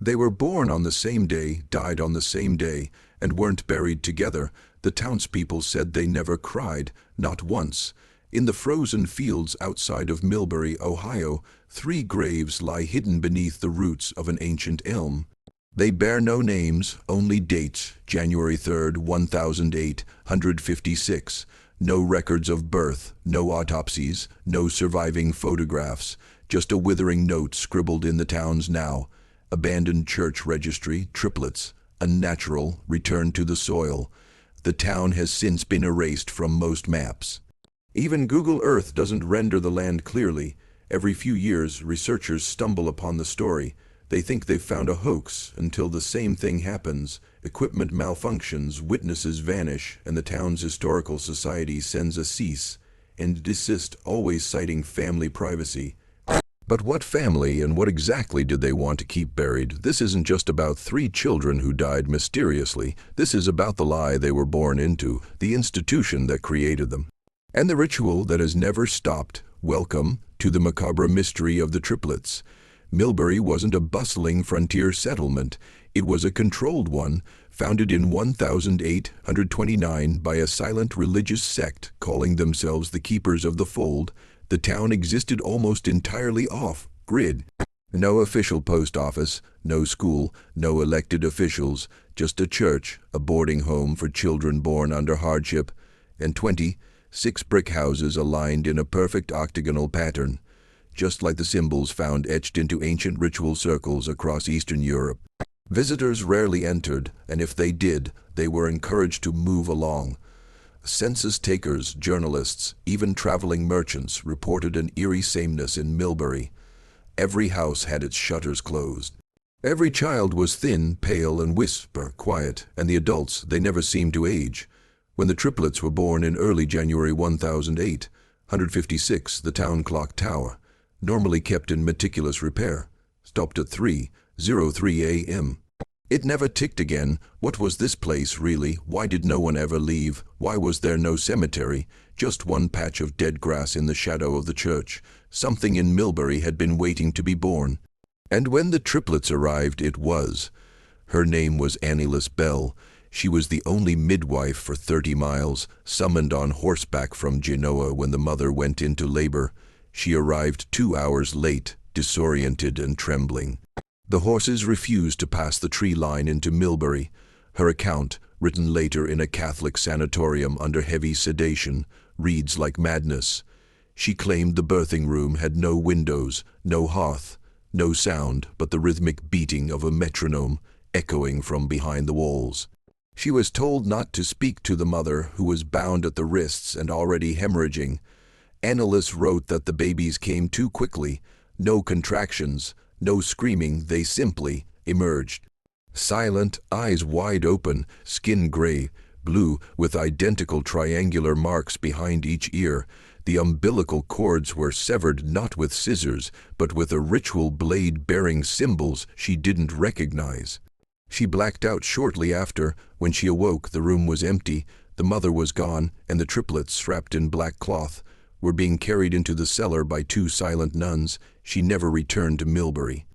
They were born on the same day, died on the same day, and weren't buried together. The townspeople said they never cried, not once. In the frozen fields outside of Millbury, Ohio, 3 graves lie hidden beneath the roots of an ancient elm. They bear no names, only dates, January 3rd, 1856. No records of birth, no autopsies, no surviving photographs, just a withering note scribbled in the town's now. Abandoned church registry, Triplets, unnatural, returned to the soil. The town has since been erased from most maps. Even Google Earth doesn't render the land clearly. Every few years, researchers stumble upon the story. They think they've found a hoax until the same thing happens. Equipment malfunctions, witnesses vanish, and the town's historical society sends a cease and desist, always citing family privacy. But what family and what exactly did they want to keep buried? This isn't just about 3 children who died mysteriously. This is about the lie they were born into, the institution that created them, and the ritual that has never stopped. Welcome to the macabre mystery of the Triplets. Millbury wasn't a bustling frontier settlement. It was a controlled one, founded in 1829 by a silent religious sect calling themselves the Keepers of the Fold. The town existed almost entirely off-grid. No official post office, no school, no elected officials, just a church, a boarding home for children born under hardship, and 26 brick houses aligned in a perfect octagonal pattern, just like the symbols found etched into ancient ritual circles across Eastern Europe. Visitors rarely entered, and if they did, they were encouraged to move along. Census takers, journalists, even traveling merchants reported an eerie sameness in Millbury. Every house had its shutters closed. Every child was thin, pale, and whisper quiet, and the adults, they never seemed to age. When the Triplets were born in early January 1856, the town clock tower, normally kept in meticulous repair, stopped at 3:03 a.m. It never ticked again. What was this place, really? Why did no one ever leave? Why was there no cemetery? Just one patch of dead grass in the shadow of the church. Something in Millbury had been waiting to be born. And when the Triplets arrived, it was. Her name was Annelies Bell. She was the only midwife for 30 miles, summoned on horseback from Genoa when the mother went into labor. She arrived 2 hours late, disoriented and trembling. The horses refused to pass the tree line into Millbury. Her account, written later in a Catholic sanatorium under heavy sedation, reads like madness. She claimed the birthing room had no windows, no hearth, no sound but the rhythmic beating of a metronome echoing from behind the walls. She was told not to speak to the mother, who was bound at the wrists and already hemorrhaging. Annelies wrote that the babies came too quickly, no contractions, no screaming, they simply emerged. Silent, eyes wide open, skin gray, blue, with identical triangular marks behind each ear. The umbilical cords were severed not with scissors, but with a ritual blade bearing symbols she didn't recognize. She blacked out shortly after. When she awoke, the room was empty, the mother was gone, and the Triplets, wrapped in black cloth, were being carried into the cellar by 2 silent nuns. She never returned to Millbury.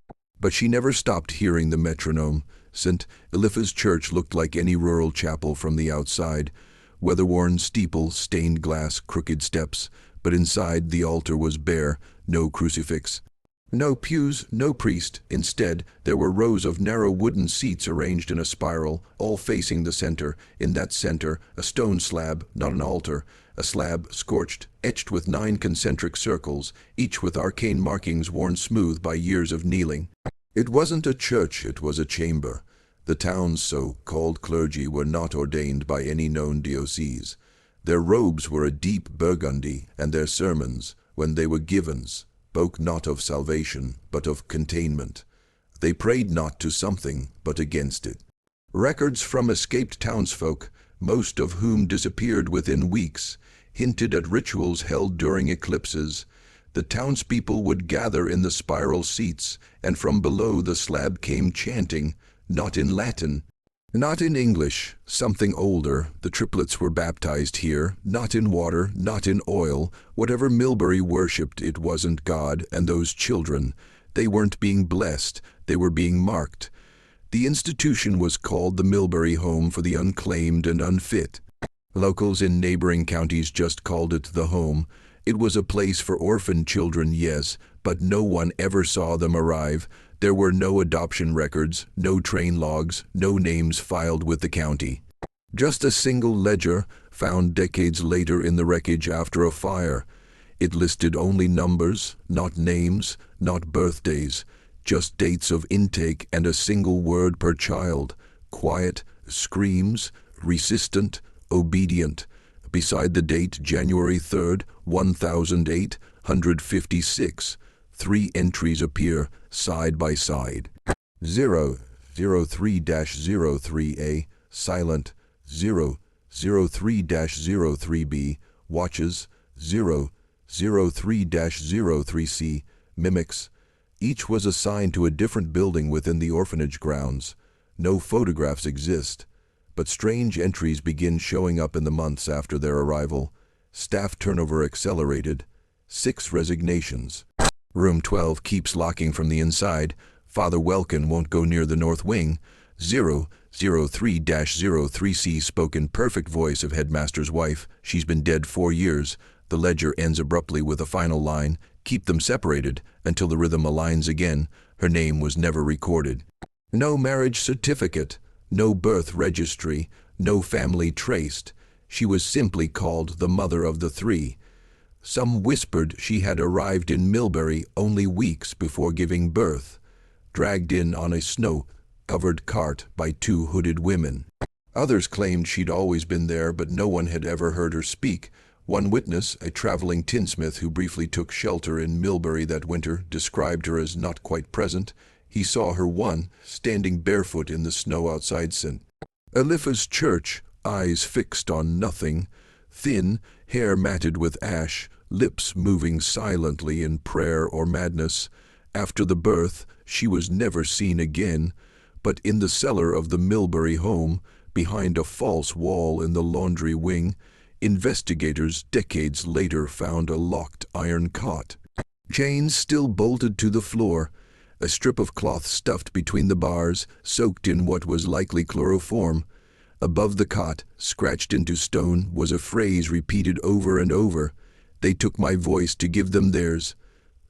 But she never stopped hearing the metronome. St. Eliphas Church looked like any rural chapel from the outside. Weather-worn steeple, stained glass, crooked steps. But inside, the altar was bare, no crucifix. No pews, no priest. Instead, there were rows of narrow wooden seats arranged in a spiral, all facing the center. In that center, a stone slab, not an altar. A slab, scorched, etched with 9 concentric circles, each with arcane markings worn smooth by years of kneeling. It wasn't a church, it was a chamber. The town's so-called clergy were not ordained by any known diocese. Their robes were a deep burgundy, and their sermons, when they were given, spoke not of salvation, but of containment. They prayed not to something, but against it. Records from escaped townsfolk, most of whom disappeared within weeks, hinted at rituals held during eclipses. The townspeople would gather in the spiral seats, and from below the slab came chanting, not in Latin, not in English, something older. The Triplets were baptized here, not in water, not in oil. Whatever Millbury worshipped, it wasn't God and those children. They weren't being blessed, They were being marked. The institution was called the Millbury Home for the Unclaimed and Unfit. Locals in neighboring counties just called it the Home. It was a place for orphan children, yes, but no one ever saw them arrive. There were no adoption records, no train logs, no names filed with the county. Just a single ledger, found decades later in the wreckage after a fire. It listed only numbers, not names, not birthdays, just dates of intake and a single word per child: quiet, screams, resistant, obedient. Beside the date January 3rd, 1856, 3 entries appear side by side. 003-03A, silent. 003-03B, watches. 003-03C, mimics. Each was assigned to a different building within the orphanage grounds. No photographs exist, but strange entries begin showing up in the months after their arrival. Staff turnover accelerated. 6 resignations. Room 12 keeps locking from the inside. Father Welkin won't go near the north wing. 003-03C spoke in perfect voice of headmaster's wife. She's been dead 4 years. The ledger ends abruptly with a final line: keep them separated until the rhythm aligns again. Her name was never recorded. No marriage certificate, no birth registry, no family traced. She was simply called the mother of the 3. Some whispered she had arrived in Millbury only weeks before giving birth, dragged in on a snow-covered cart by 2 hooded women. Others claimed she'd always been there, but no one had ever heard her speak. One witness, a traveling tinsmith who briefly took shelter in Millbury that winter, described her as not quite present. He saw her standing barefoot in the snow outside St. Eliphas Church, eyes fixed on nothing, thin, hair matted with ash, lips moving silently in prayer or madness. After the birth, she was never seen again, but in the cellar of the Millbury home, behind a false wall in the laundry wing, investigators decades later found a locked iron cot. Chains still bolted to the floor, a strip of cloth stuffed between the bars, soaked in what was likely chloroform. Above the cot, scratched into stone, was a phrase repeated over and over: "They took my voice to give them theirs."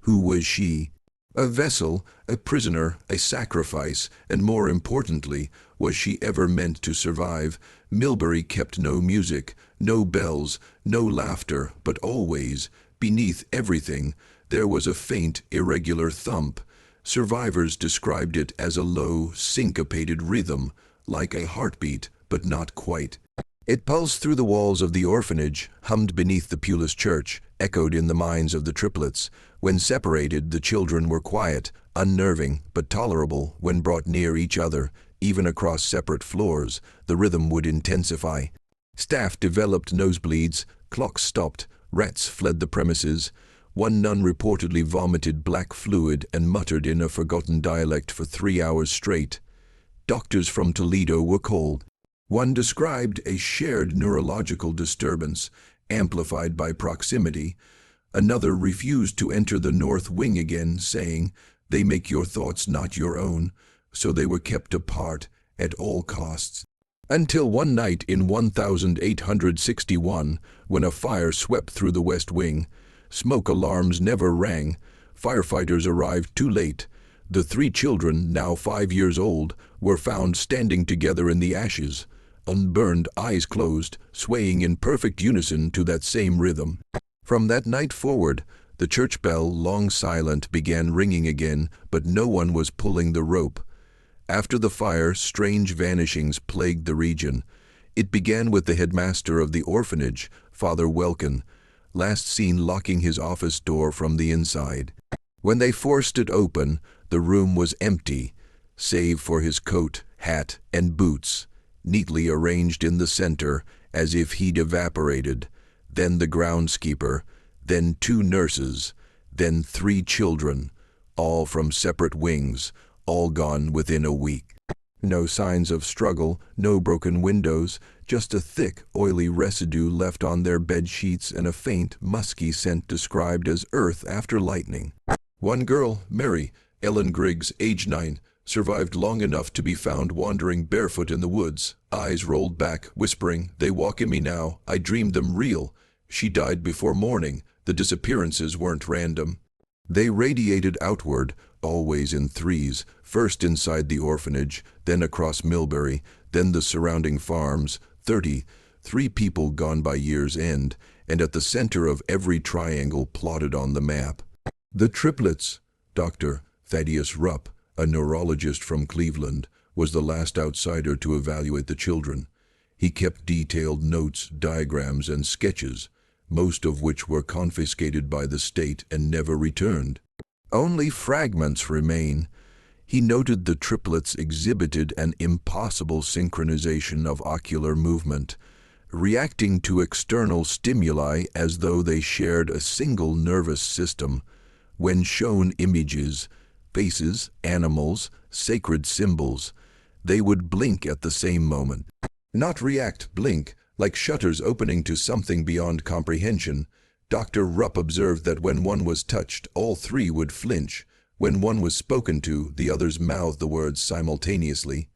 Who was she? A vessel, a prisoner, a sacrifice, and more importantly, was she ever meant to survive? Millbury kept no music, no bells, no laughter, but always, beneath everything, there was a faint, irregular thump. Survivors described it as a low, syncopated rhythm, like a heartbeat, but not quite. It pulsed through the walls of the orphanage, hummed beneath the pewless church, echoed in the minds of the triplets. When separated, the children were quiet, unnerving, but tolerable. When brought near each other, even across separate floors, the rhythm would intensify. Staff developed nosebleeds, clocks stopped, rats fled the premises. One nun reportedly vomited black fluid and muttered in a forgotten dialect for 3 hours straight. Doctors from Toledo were called. One described a shared neurological disturbance, amplified by proximity. Another refused to enter the north wing again, saying, "They make your thoughts not your own," so they were kept apart at all costs. Until one night in 1861, when a fire swept through the west wing. Smoke alarms never rang. Firefighters arrived too late. The 3 children, now 5 years old, were found standing together in the ashes, unburned, eyes closed, swaying in perfect unison to that same rhythm. From that night forward, the church bell, long silent, began ringing again, but no one was pulling the rope. After the fire, strange vanishings plagued the region. It began with the headmaster of the orphanage, Father Welkin, last seen locking his office door from the inside. When they forced it open, the room was empty, save for his coat, hat, and boots, neatly arranged in the center, as if he'd evaporated. Then the groundskeeper, then 2 nurses, then 3 children, all from separate wings, all gone within a week. No signs of struggle, no broken windows, just a thick, oily residue left on their bed sheets and a faint, musky scent described as earth after lightning. One girl, Mary, Ellen Griggs, age 9, survived long enough to be found wandering barefoot in the woods, eyes rolled back, whispering, "They walk in me now, I dreamed them real." She died before morning. The disappearances weren't random. They radiated outward, always in threes, first inside the orphanage, then across Millbury, then the surrounding farms, 33 people gone by year's end, and at the center of every triangle plotted on the map. The triplets. Dr. Thaddeus Rupp, a neurologist from Cleveland, was the last outsider to evaluate the children. He kept detailed notes, diagrams, and sketches, most of which were confiscated by the state and never returned. Only fragments remain. He noted the triplets exhibited an impossible synchronization of ocular movement, reacting to external stimuli as though they shared a single nervous system. When shown images, faces, animals, sacred symbols, they would blink at the same moment. Not react, blink, like shutters opening to something beyond comprehension. Dr. Rupp observed that when one was touched, all three would flinch. When one was spoken to, the others mouthed the words simultaneously.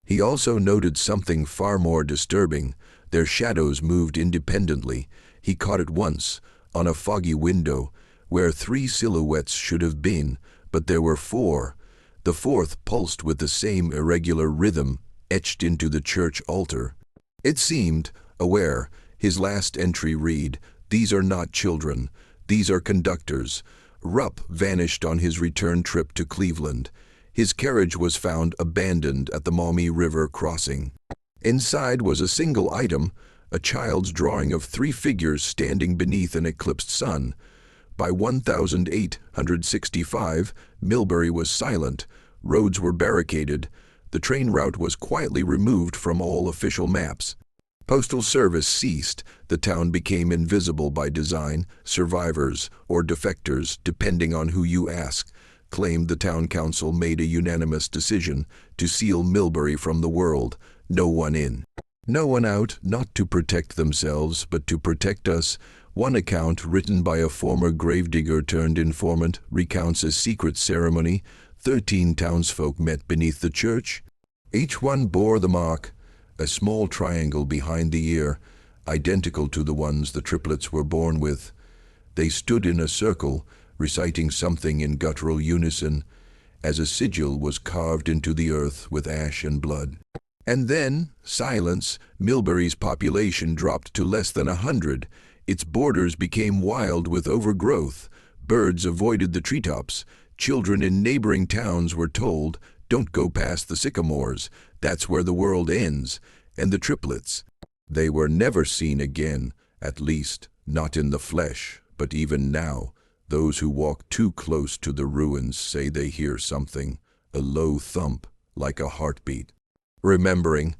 He also noted something far more disturbing. Their shadows moved independently. He caught it once, on a foggy window, where 3 silhouettes should have been, but there were 4. The fourth pulsed with the same irregular rhythm, etched into the church altar. It seemed, aware, his last entry read, "These are not children, these are conductors." Rupp vanished on his return trip to Cleveland. His carriage was found abandoned at the Maumee River crossing. Inside was a single item, a child's drawing of 3 figures standing beneath an eclipsed sun. By 1865, Millbury was silent, roads were barricaded, the train route was quietly removed from all official maps. Postal service ceased, the town became invisible by design. Survivors, or defectors, depending on who you ask, claimed the town council made a unanimous decision to seal Millbury from the world, no one in, no one out, not to protect themselves, but to protect us. One account, written by a former gravedigger turned informant, recounts a secret ceremony. 13 townsfolk met beneath the church. Each one bore the mark, a small triangle behind the ear, identical to the ones the triplets were born with. They stood in a circle, reciting something in guttural unison, as a sigil was carved into the earth with ash and blood. And then, silence. Millbury's population dropped to less than 100. Its borders became wild with overgrowth. Birds avoided the treetops. Children in neighboring towns were told, "Don't go past the sycamores. That's where the world ends." And the triplets, they were never seen again, at least not in the flesh. But even now, those who walk too close to the ruins say they hear something, a low thump, like a heartbeat. Remembering,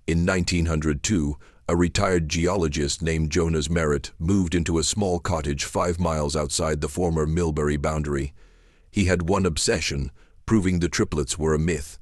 in 1902, a retired geologist named Jonas Merritt moved into a small cottage 5 miles outside the former Millbury boundary. He had one obsession, proving the triplets were a myth.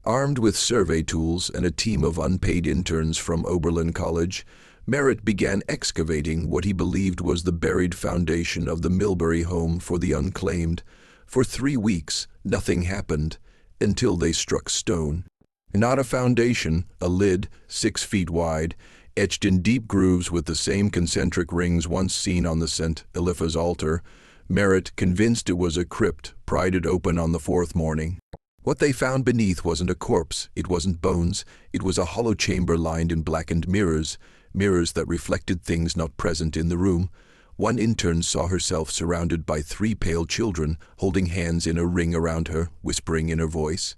Armed with survey tools and a team of unpaid interns from Oberlin College, Merritt began excavating what he believed was the buried foundation of the Millbury home for the unclaimed. For 3 weeks, nothing happened, until they struck stone. Not a foundation, a lid, 6 feet wide, etched in deep grooves with the same concentric rings once seen on the St. Eliphas altar. Merritt, convinced it was a crypt, pried it open on the 4th morning. What they found beneath wasn't a corpse, it wasn't bones, it was a hollow chamber lined in blackened mirrors, mirrors that reflected things not present in the room. One intern saw herself surrounded by 3 pale children, holding hands in a ring around her, whispering in her voice.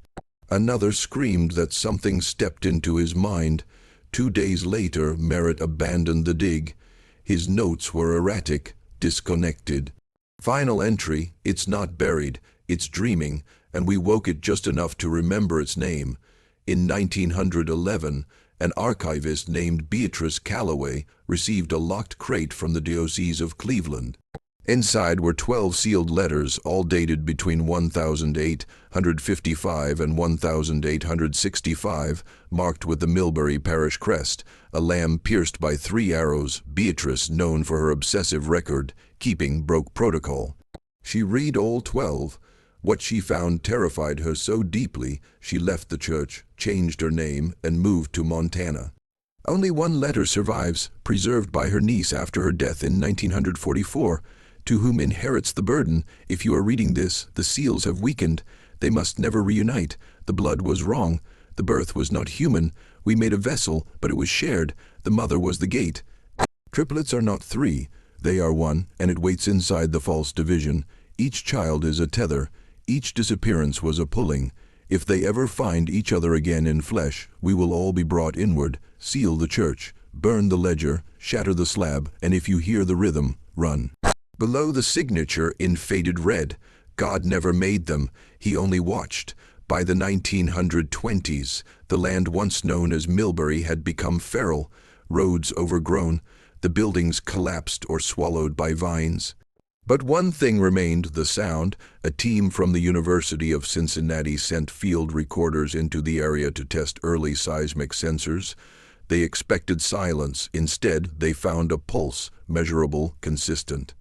Another screamed that something stepped into his mind. 2 days later, Merritt abandoned the dig. His notes were erratic, disconnected. Final entry, "It's not buried, it's dreaming, and we woke it just enough to remember its name." In 1911, an archivist named Beatrice Calloway received a locked crate from the Diocese of Cleveland. Inside were 12 sealed letters, all dated between 1855 and 1865, marked with the Millbury parish crest, a lamb pierced by 3 arrows. Beatrice, known for her obsessive record keeping, broke protocol. She read all 12. What she found terrified her so deeply, she left the church, changed her name, and moved to Montana. Only one letter survives, preserved by her niece after her death in 1944, to whom inherits the burden. If you are reading this, the seals have weakened. They must never reunite. The blood was wrong. The birth was not human. We made a vessel, but it was shared. The mother was the gate. Triplets are not three. They are one, and it waits inside the false division. Each child is a tether. Each disappearance was a pulling. If they ever find each other again in flesh, we will all be brought inward. Seal the church, burn the ledger, shatter the slab, and if you hear the rhythm, run. Below the signature in faded red, God never made them, he only watched. By the 1920s, the land once known as Millbury had become feral, roads overgrown, the buildings collapsed or swallowed by vines. But one thing remained, the sound. A team from the University of Cincinnati sent field recorders into the area to test early seismic sensors. They expected silence. Instead, they found a pulse, measurable, consistent.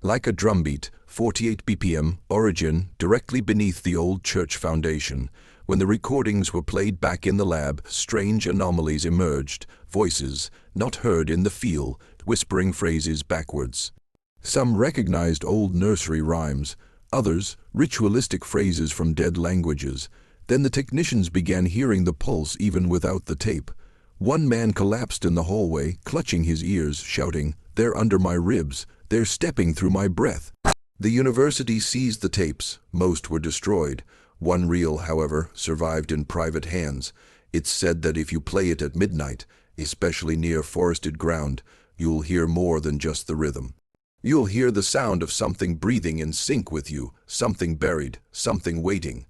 Like a drumbeat, 48 BPM, origin, directly beneath the old church foundation. When the recordings were played back in the lab, strange anomalies emerged, voices, not heard in the field, whispering phrases backwards. Some recognized old nursery rhymes, others ritualistic phrases from dead languages. Then the technicians began hearing the pulse even without the tape. One man collapsed in the hallway, clutching his ears, shouting, "They're under my ribs, they're stepping through my breath." The university seized the tapes. Most were destroyed. One reel, however, survived in private hands. It's said that if you play it at midnight, especially near forested ground, you'll hear more than just the rhythm. You'll hear the sound of something breathing in sync with you, something buried, something waiting.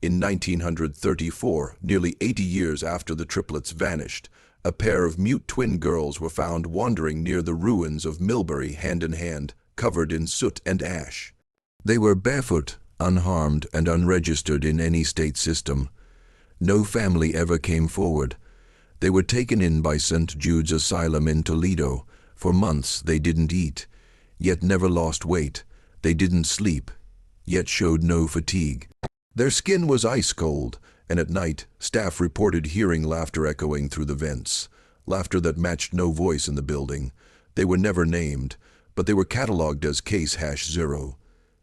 In 1934, nearly 80 years after the triplets vanished, a pair of mute twin girls were found wandering near the ruins of Millbury hand in hand, covered in soot and ash. They were barefoot, unharmed, and unregistered in any state system. No family ever came forward. They were taken in by St. Jude's Asylum in Toledo. For months they didn't eat, yet never lost weight. They didn't sleep, yet showed no fatigue. Their skin was ice cold, and at night, staff reported hearing laughter echoing through the vents, laughter that matched no voice in the building. They were never named, but they were catalogued as case #0,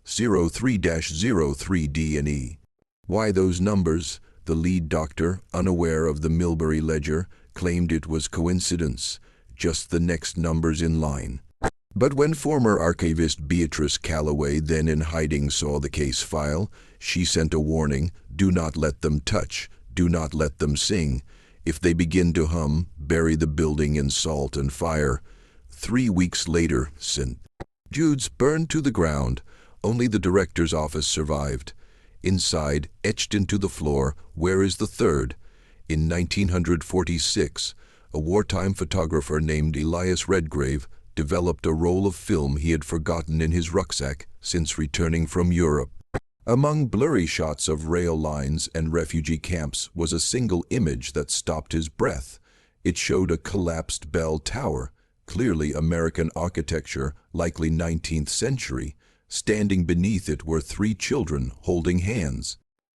03-03D&E. Why those numbers? The lead doctor, unaware of the Millbury ledger, claimed it was coincidence, just the next numbers in line. But when former archivist Beatrice Calloway, then in hiding, saw the case file, she sent a warning: do not let them touch, do not let them sing. If they begin to hum, bury the building in salt and fire. 3 weeks later, St. Jude's burned to the ground. Only the director's office survived. Inside, etched into the floor, where is the third? In 1946, a wartime photographer named Elias Redgrave developed a roll of film he had forgotten in his rucksack since returning from Europe. Among blurry shots of rail lines and refugee camps was a single image that stopped his breath. It showed a collapsed bell tower, clearly American architecture, likely 19th century. Standing beneath it were 3 children holding hands.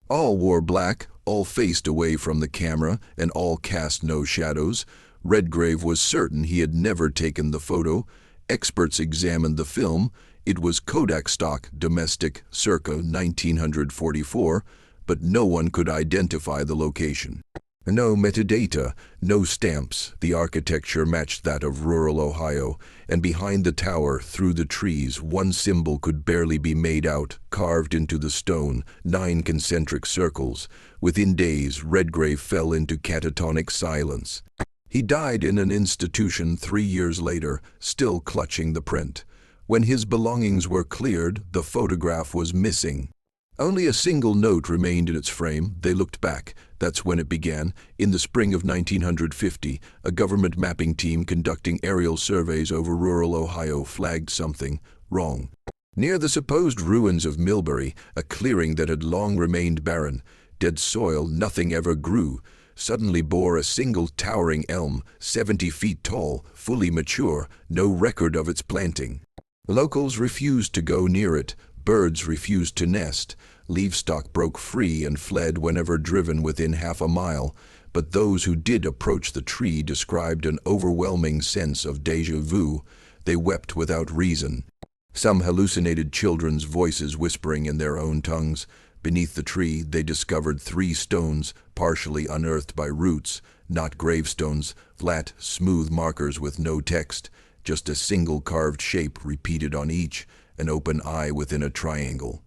All wore black, all faced away from the camera, and all cast no shadows. Redgrave was certain he had never taken the photo. Experts examined the film. It was Kodak stock, domestic, circa 1944, but no one could identify the location. No metadata, no stamps. The architecture matched that of rural Ohio, and behind the tower, through the trees, one symbol could barely be made out, carved into the stone, 9 concentric circles. Within days, Redgrave fell into catatonic silence. He died in an institution 3 years later, still clutching the print. When his belongings were cleared, the photograph was missing. Only a single note remained in its frame. They looked back. That's when it began. In the spring of 1950, a government mapping team conducting aerial surveys over rural Ohio flagged something wrong. Near the supposed ruins of Millbury, a clearing that had long remained barren, dead soil, nothing ever grew, suddenly bore a single towering elm, 70 feet tall, fully mature, no record of its planting. Locals refused to go near it. Birds refused to nest. Livestock broke free and fled whenever driven within half a mile, but those who did approach the tree described an overwhelming sense of déjà vu. They wept without reason. Some hallucinated children's voices whispering in their own tongues. Beneath the tree, they discovered 3 stones, partially unearthed by roots, not gravestones, flat, smooth markers with no text, just a single carved shape repeated on each, an open eye within a triangle.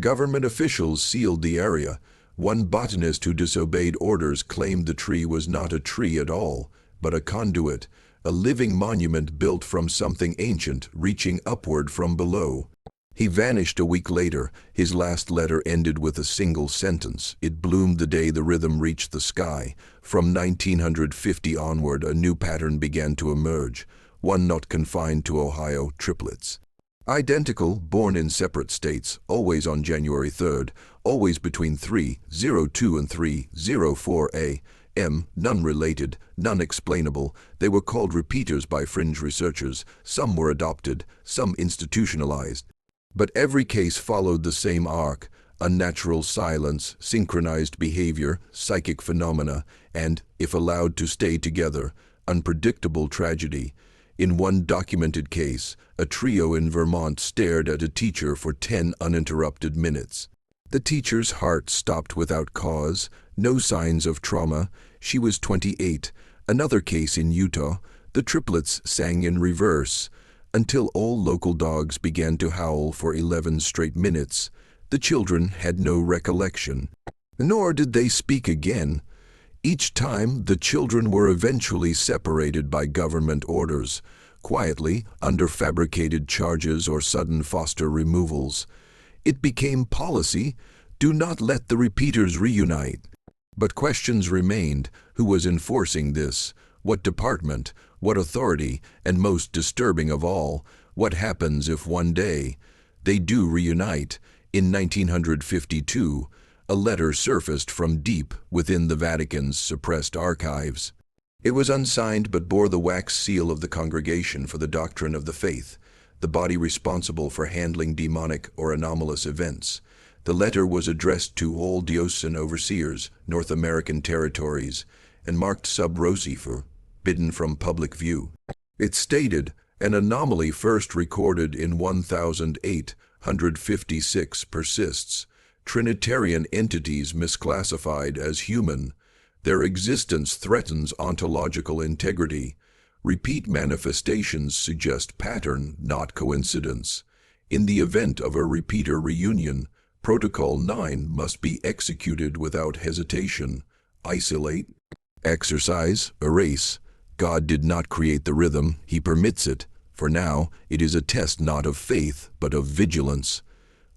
Government officials sealed the area. One botanist who disobeyed orders claimed the tree was not a tree at all, but a conduit, a living monument built from something ancient, reaching upward from below. He vanished a week later. His last letter ended with a single sentence. It bloomed the day the rhythm reached the sky. From 1950 onward, a new pattern began to emerge, one not confined to Ohio, triplets. Identical, born in separate states, always on January 3rd, always between 3:02 and 3:04 a.m., none related, none explainable. They were called repeaters by fringe researchers. Some were adopted, some institutionalized. But every case followed the same arc: unnatural silence, synchronized behavior, psychic phenomena, and, if allowed to stay together, unpredictable tragedy. In one documented case, a trio in Vermont stared at a teacher for 10 uninterrupted minutes. The teacher's heart stopped without cause, no signs of trauma. She was 28. Another case in Utah, the triplets sang in reverse, until all local dogs began to howl for 11 straight minutes. The children had no recollection, nor did they speak again. Each time, the children were eventually separated by government orders, quietly, under fabricated charges or sudden foster removals. It became policy: do not let the repeaters reunite. But questions remained: who was enforcing this? What department? What authority? And most disturbing of all, what happens if one day they do reunite? In 1952, a letter surfaced from deep within the Vatican's suppressed archives. It was unsigned but bore the wax seal of the Congregation for the Doctrine of the Faith, the body responsible for handling demonic or anomalous events. The letter was addressed to all diocesan overseers, North American territories, and marked sub rosa, forbidden from public view. It stated, an anomaly first recorded in 1856 persists. Trinitarian entities misclassified as human. Their existence threatens ontological integrity. Repeat manifestations suggest pattern, not coincidence. In the event of a repeater reunion, Protocol 9 must be executed without hesitation. Isolate, exercise, erase. God did not create the rhythm, He permits it. For now, it is a test not of faith, but of vigilance.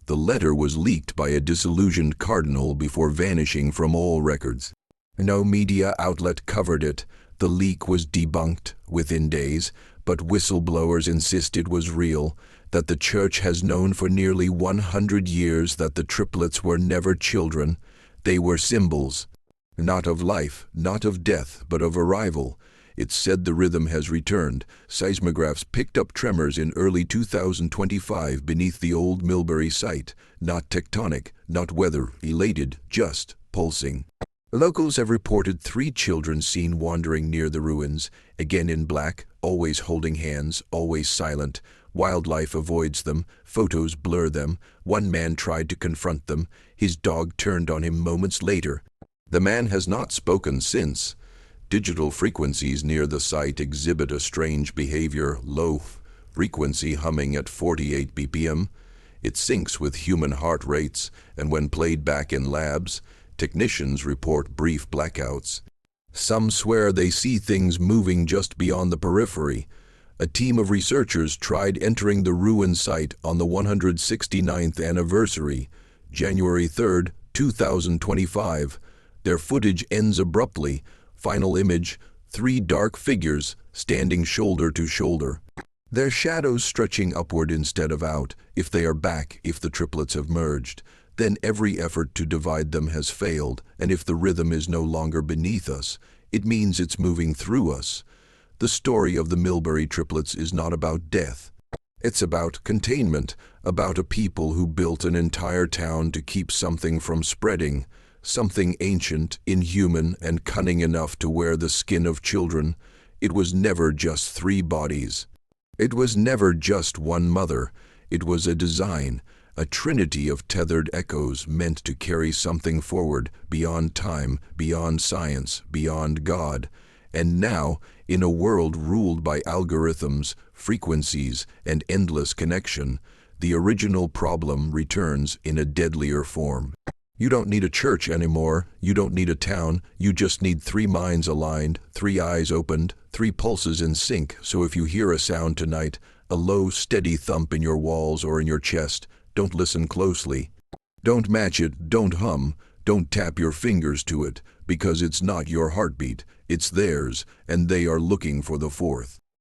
The letter was leaked by a disillusioned cardinal before vanishing from all records. No media outlet covered it. The leak was debunked within days, but whistleblowers insist it was real, that the Church has known for nearly 100 years that the triplets were never children. They were symbols, not of life, not of death, but of arrival. It's said the rhythm has returned. Seismographs picked up tremors in early 2025 beneath the old Millbury site. Not tectonic, not weather-related, just pulsing. Locals have reported 3 children seen wandering near the ruins, again in black, always holding hands, always silent. Wildlife avoids them, photos blur them. One man tried to confront them. His dog turned on him moments later. The man has not spoken since. Digital frequencies near the site exhibit a strange behavior, low frequency humming at 48 BPM. It syncs with human heart rates, and when played back in labs, technicians report brief blackouts. Some swear they see things moving just beyond the periphery. A team of researchers tried entering the ruin site on the 169th anniversary, January 3, 2025. Their footage ends abruptly. Final image, 3 dark figures standing shoulder to shoulder. Their shadows stretching upward instead of out. If they are back, if the triplets have merged, then every effort to divide them has failed, and if the rhythm is no longer beneath us, it means it's moving through us. The story of the Millbury triplets is not about death. It's about containment, about a people who built an entire town to keep something from spreading, something ancient, inhuman, and cunning enough to wear the skin of children. It was never just 3 bodies. It was never just one mother. It was a design, a trinity of tethered echoes meant to carry something forward, beyond time, beyond science, beyond God. And now, in a world ruled by algorithms, frequencies, and endless connection, the original problem returns in a deadlier form. You don't need a church anymore, you don't need a town, you just need 3 minds aligned, 3 eyes opened, 3 pulses in sync. So if you hear a sound tonight, a low, steady thump in your walls or in your chest, don't listen closely. Don't match it, don't hum, don't tap your fingers to it, because it's not your heartbeat, it's theirs, and they are looking for the 4th.